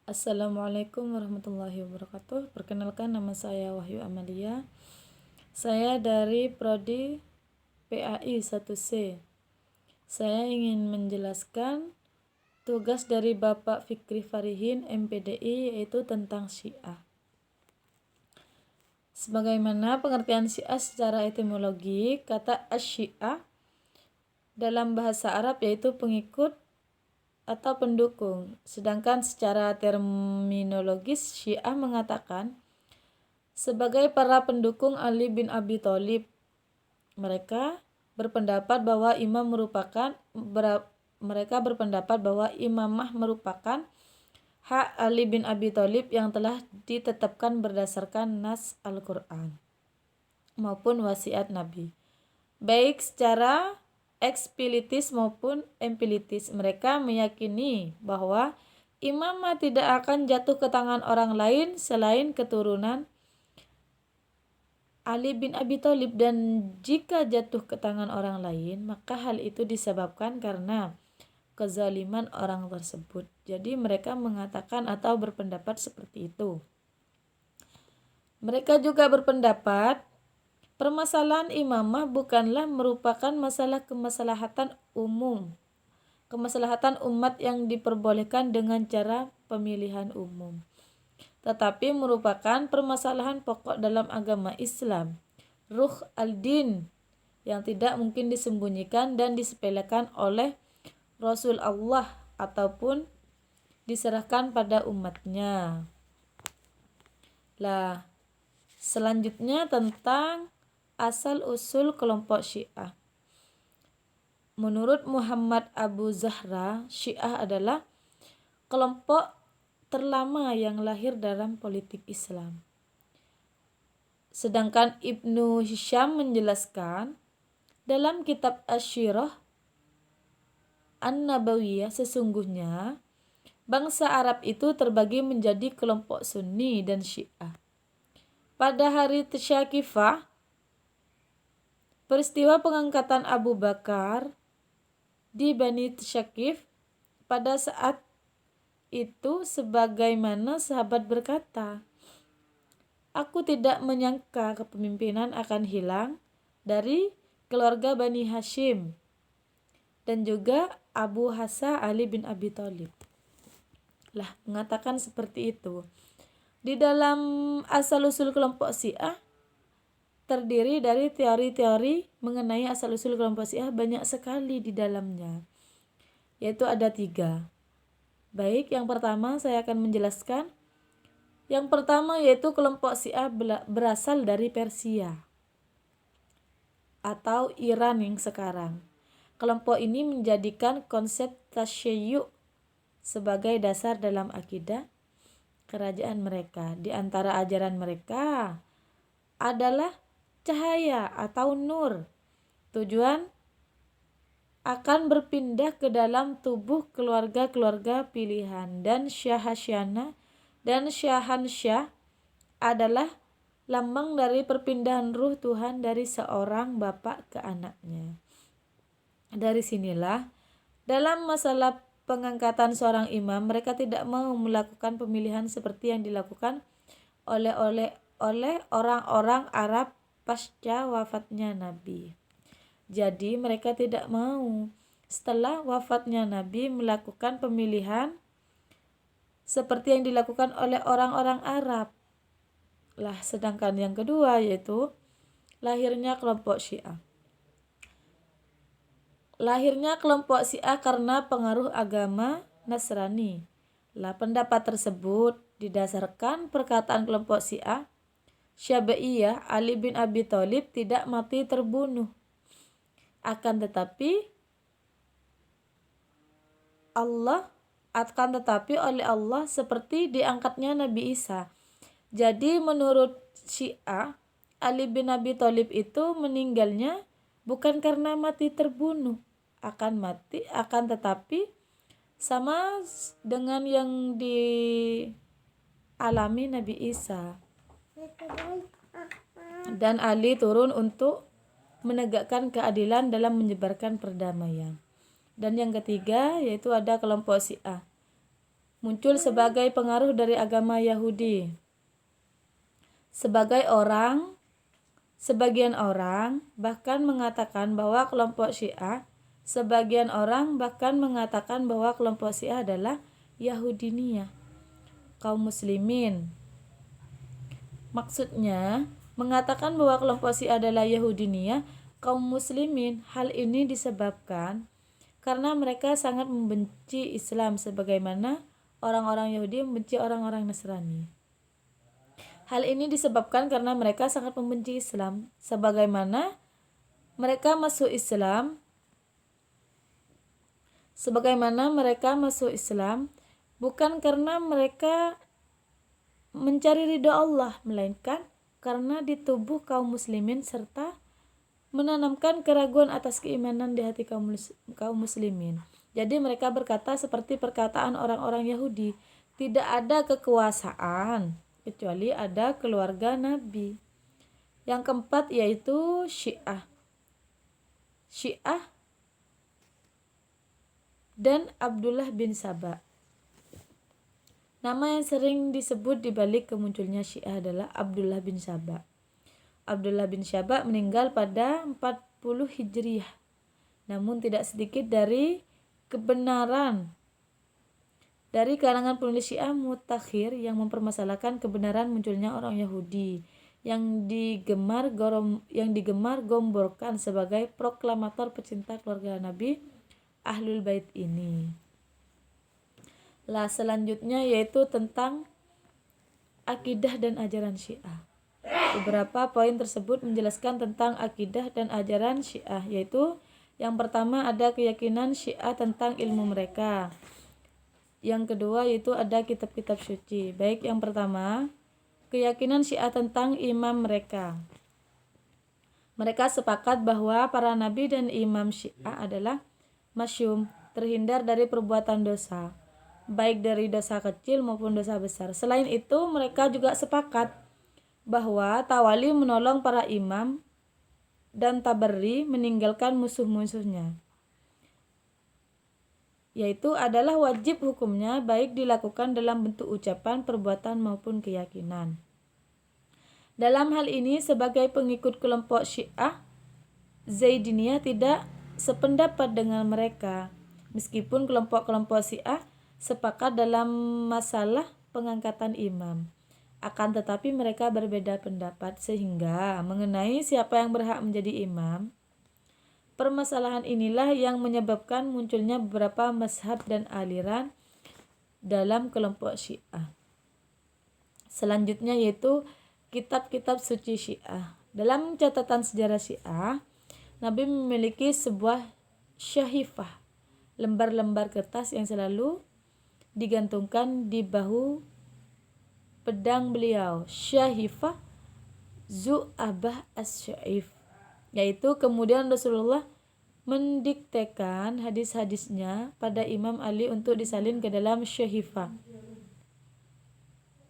Assalamualaikum warahmatullahi wabarakatuh. Perkenalkan, nama saya Wahyu Amalia. Saya dari Prodi PAI 1C. Saya ingin menjelaskan tugas dari Bapak Fikri Farihin MPDI, yaitu tentang Syiah. Sebagaimana pengertian Syiah secara etimologi, kata asy-Syiah dalam bahasa Arab yaitu pengikut atau pendukung. Sedangkan secara terminologis, Syiah mengatakan sebagai para pendukung Ali bin Abi Thalib. Mereka berpendapat bahwa imamah merupakan hak Ali bin Abi Thalib yang telah ditetapkan berdasarkan nas Al-Qur'an maupun wasiat Nabi. Baik secara eksplisit maupun implisit, mereka meyakini bahwa imamah tidak akan jatuh ke tangan orang lain selain keturunan Ali bin Abi Thalib, dan jika jatuh ke tangan orang lain, maka hal itu disebabkan karena kezaliman orang tersebut. Jadi mereka mengatakan atau berpendapat seperti itu. Mereka juga berpendapat permasalahan imamah bukanlah merupakan masalah kemaslahatan umum, kemaslahatan umat yang diperbolehkan dengan cara pemilihan umum, tetapi merupakan permasalahan pokok dalam agama Islam, ruh al-din, yang tidak mungkin disembunyikan dan disepelekan oleh Rasul Allah ataupun diserahkan pada umatnya. Lah, selanjutnya tentang asal-usul kelompok Syiah. Menurut Muhammad Abu Zahra, Syiah adalah kelompok terlama yang lahir dalam politik Islam. Sedangkan Ibnu Hisham menjelaskan dalam kitab Asy-Syirah An-Nabawiyah, sesungguhnya bangsa Arab itu terbagi menjadi kelompok Sunni dan Syiah. Pada hari Tasyakifah, peristiwa pengangkatan Abu Bakar di Bani Tasyakif, pada saat itu sebagaimana sahabat berkata, "Aku tidak menyangka kepemimpinan akan hilang dari keluarga Bani Hashim dan juga Abu Hasa Ali bin Abi Thalib." Lah, mengatakan seperti itu. Di dalam asal-usul kelompok Syiah terdiri dari teori-teori mengenai asal-usul kelompok Syiah, banyak sekali di dalamnya, yaitu ada 3. Baik, yang pertama saya akan menjelaskan. Yang pertama yaitu kelompok Syiah berasal dari Persia atau Iran yang sekarang. Kelompok ini menjadikan konsep tasyayyu sebagai dasar dalam akidah kerajaan mereka. Di antara ajaran mereka adalah cahaya atau nur. Tujuan akan berpindah ke dalam tubuh keluarga-keluarga pilihan, dan syahasyana dan syahansyah adalah lambang dari perpindahan ruh Tuhan dari seorang bapak ke anaknya. Dari sinilah dalam masalah pengangkatan seorang imam, mereka tidak mau melakukan pemilihan seperti yang dilakukan oleh orang-orang Arab pasca wafatnya Nabi. Jadi mereka tidak mau setelah wafatnya Nabi melakukan pemilihan seperti yang dilakukan oleh orang-orang Arab. Lah, sedangkan yang kedua yaitu lahirnya kelompok Syiah. Lahirnya kelompok Syiah karena pengaruh agama Nasrani. Lah, pendapat tersebut didasarkan perkataan kelompok Syiah Syafi'iyah, Ali bin Abi Thalib tidak mati terbunuh. Akan tetapi oleh Allah seperti diangkatnya Nabi Isa. Jadi menurut Syiah, Ali bin Abi Thalib itu meninggalnya bukan karena mati terbunuh, akan tetapi sama dengan yang dialami Nabi Isa. Dan Ali turun untuk menegakkan keadilan dalam menyebarkan perdamaian. Dan yang ketiga yaitu ada kelompok Syiah muncul sebagai pengaruh dari agama Yahudi. Sebagian orang bahkan mengatakan bahwa kelompok Syiah adalah Yahudiniyah, kaum muslimin. Maksudnya, mengatakan bahwa kelompok Syiah adalah Yahudiniyah, kaum muslimin. Hal ini disebabkan karena mereka sangat membenci Islam sebagaimana orang-orang Yahudi membenci orang-orang Nasrani. Hal ini disebabkan karena mereka sangat membenci Islam sebagaimana mereka masuk Islam bukan karena mereka mencari ridha Allah, melainkan karena di tubuh kaum muslimin serta menanamkan keraguan atas keimanan di hati kaum muslimin. Jadi mereka berkata seperti perkataan orang-orang Yahudi, tidak ada kekuasaan kecuali ada keluarga Nabi. Yang keempat yaitu Syiah dan Abdullah bin Saba. Nama yang sering disebut di balik kemunculnya Syiah adalah Abdullah bin Saba. Abdullah bin Saba meninggal pada 40 Hijriah. Namun tidak sedikit dari kebenaran dari kalangan penulis Syiah mutakhir yang mempermasalahkan kebenaran munculnya orang Yahudi yang digemar-gemborkan sebagai proklamator pecinta keluarga Nabi Ahlul Bait ini. Selanjutnya yaitu tentang akidah dan ajaran Syiah. Beberapa poin tersebut menjelaskan tentang akidah dan ajaran Syiah, yaitu yang pertama ada keyakinan Syiah tentang ilmu mereka. Yang kedua yaitu ada kitab-kitab suci. Baik, yang pertama, keyakinan Syiah tentang imam mereka. Mereka sepakat bahwa para nabi dan imam Syiah adalah masyum, terhindar dari perbuatan dosa, baik dari dosa kecil maupun dosa besar. Selain itu, mereka juga sepakat bahwa tawali menolong para imam dan tabarri meninggalkan musuh-musuhnya, yaitu adalah wajib hukumnya baik dilakukan dalam bentuk ucapan, perbuatan maupun keyakinan. Dalam hal ini sebagai pengikut kelompok Syiah Zaidiniyah tidak sependapat dengan mereka, meskipun kelompok-kelompok Syiah sepakat dalam masalah pengangkatan imam. Akan tetapi mereka berbeda pendapat sehingga mengenai siapa yang berhak menjadi imam. Permasalahan inilah yang menyebabkan munculnya beberapa mazhab dan aliran dalam kelompok Syiah. Selanjutnya yaitu kitab-kitab suci Syiah. Dalam catatan sejarah Syiah, Nabi memiliki sebuah syahifah, lembar-lembar kertas yang selalu digantungkan di bahu pedang beliau, syahifah Zu'abah as-Syaif, yaitu kemudian Rasulullah mendiktekan hadis-hadisnya pada Imam Ali untuk disalin ke dalam syahifah.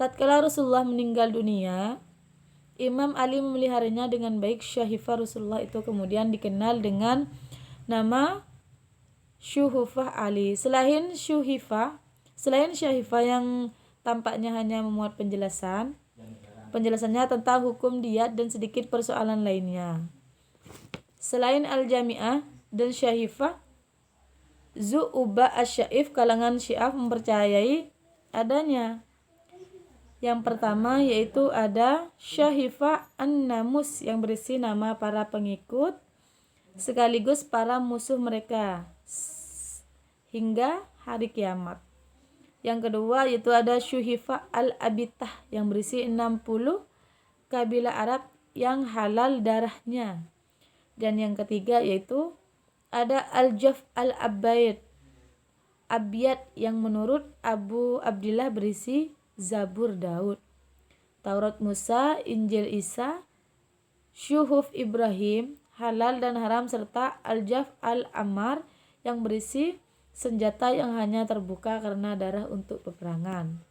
Tatkala Rasulullah meninggal dunia, Imam Ali memeliharanya dengan baik. Syahifah Rasulullah itu kemudian dikenal dengan nama Syuhufah Ali. Selain syahifah yang tampaknya hanya memuat penjelasannya tentang hukum diat dan sedikit persoalan lainnya. Selain Al-Jami'ah dan Syahifah Zu'ubah as-Syaif, kalangan Syiah mempercayai adanya. Yang pertama yaitu ada Syahifah An-Namus yang berisi nama para pengikut sekaligus para musuh mereka hingga hari kiamat. Yang kedua yaitu ada Syuhifah Al-Abitah yang berisi 60 kabilah Arab yang halal darahnya. Dan yang ketiga yaitu ada Al-Jaf Al-Abyad yang menurut Abu Abdillah berisi Zabur Daud, Taurat Musa, Injil Isa, Syuhuf Ibrahim, halal dan haram, serta Al-Jaf Al-Ammar yang berisi senjata yang hanya terbuka karena darah untuk peperangan.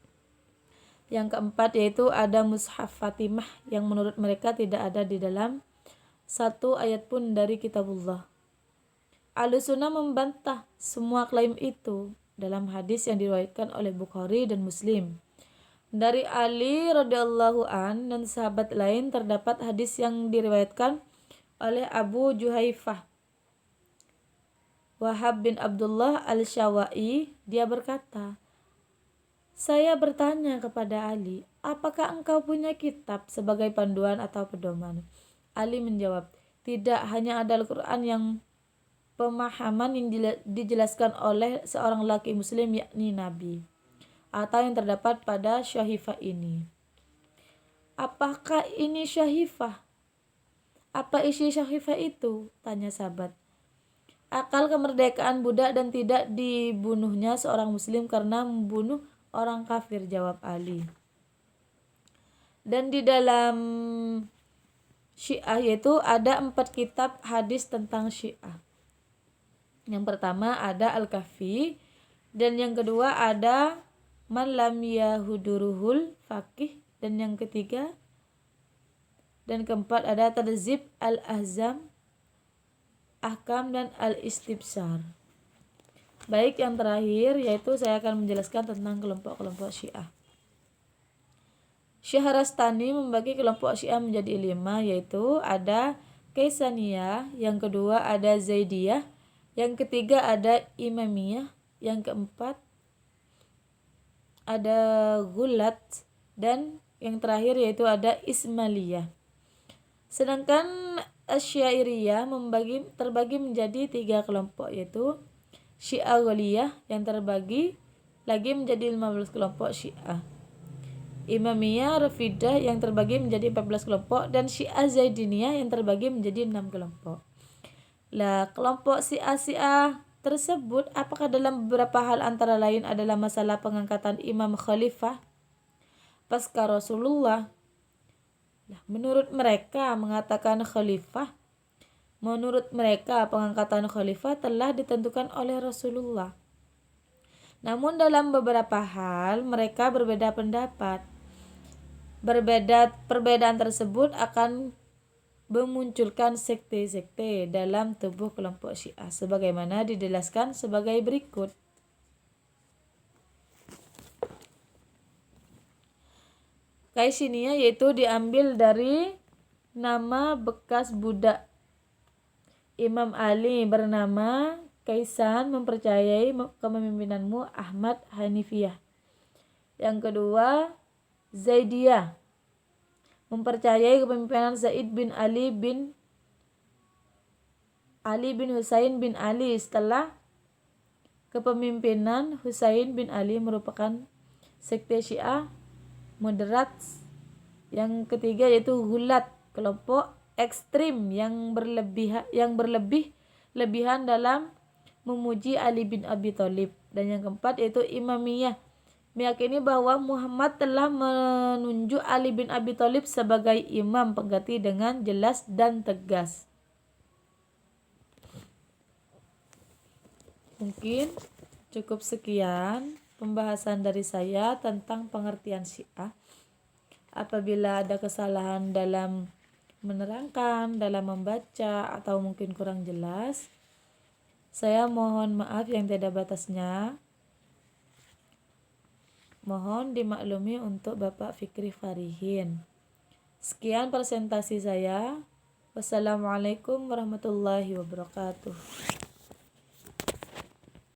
Yang keempat yaitu ada Mushaf Fatimah yang menurut mereka tidak ada di dalam satu ayat pun dari kitabullah. Ahlussunnah membantah semua klaim itu. dalam hadis yang diriwayatkan oleh Bukhari dan Muslim. Dari Ali radhiyallahu an dan sahabat lain terdapat hadis yang diriwayatkan oleh Abu Juhaifah Wahab bin Abdullah al-Syawai. Dia berkata, saya bertanya kepada Ali, apakah engkau punya kitab sebagai panduan atau pedoman? Ali menjawab, tidak, hanya ada Al-Quran yang pemahaman yang dijelaskan oleh seorang laki muslim yakni Nabi, atau yang terdapat pada syahifah ini. Apakah ini syahifah? Apa isi syahifah itu? Tanya sahabat. Akal kemerdekaan budak dan tidak dibunuhnya seorang muslim karena membunuh orang kafir, jawab Ali. Dan di dalam Syiah yaitu ada 4 kitab hadis tentang Syiah. Yang pertama ada Al-Kahfi, dan yang kedua ada Man lam yahuduruhul faqih, dan yang ketiga dan keempat ada Tadzib al-Ahzam, Ahkam, dan Al-Istibsar. Baik, yang terakhir yaitu saya akan menjelaskan tentang kelompok-kelompok Syiah. Syahrastani membagi kelompok Syiah menjadi 5, yaitu ada Kaisaniyah, yang kedua ada Zaidiyah, yang ketiga ada Imamiyah, yang keempat ada Ghulat, dan yang terakhir yaitu ada Ismailiyah. Sedangkan Asy'ariyah terbagi menjadi 3 kelompok, yaitu Syiah Ghaliyah yang terbagi lagi menjadi 15 kelompok Syiah, Imamiyah Rafidah yang terbagi menjadi 14 kelompok, dan Syiah Zaidiniyah yang terbagi menjadi 6 kelompok. Lah, kelompok Syiah tersebut apakah dalam beberapa hal antara lain adalah masalah pengangkatan imam khalifah pasca Rasulullah. Nah, menurut mereka mengatakan khalifah, menurut mereka pengangkatan khalifah telah ditentukan oleh Rasulullah. Namun dalam beberapa hal mereka berbeda pendapat. Perbedaan tersebut akan memunculkan sekte-sekte dalam tubuh kelompok Syiah sebagaimana dijelaskan sebagai berikut. Kaisaniyah yaitu diambil dari nama bekas budak Imam Ali bernama Kaisan, mempercayai kepemimpinanmu Ahmad Hanifiyah. Yang kedua, Zaidiyah, mempercayai kepemimpinan Zaid bin Ali bin Husain bin Ali setelah kepemimpinan Husain bin Ali, merupakan sekte Syiah moderat. Yang ketiga yaitu Ghulat, kelompok ekstrim yang berlebihan dalam memuji Ali bin Abi Thalib. Dan yang keempat yaitu Imamiyah, meyakini bahwa Muhammad telah menunjuk Ali bin Abi Thalib sebagai imam pengganti dengan jelas dan tegas. Mungkin cukup sekian pembahasan dari saya tentang pengertian Syiah. Apabila ada kesalahan dalam menerangkan, dalam membaca, atau mungkin kurang jelas, saya mohon maaf yang tiada batasnya. Mohon dimaklumi untuk Bapak Fikri Farihin. Sekian presentasi saya. Wassalamualaikum warahmatullahi wabarakatuh.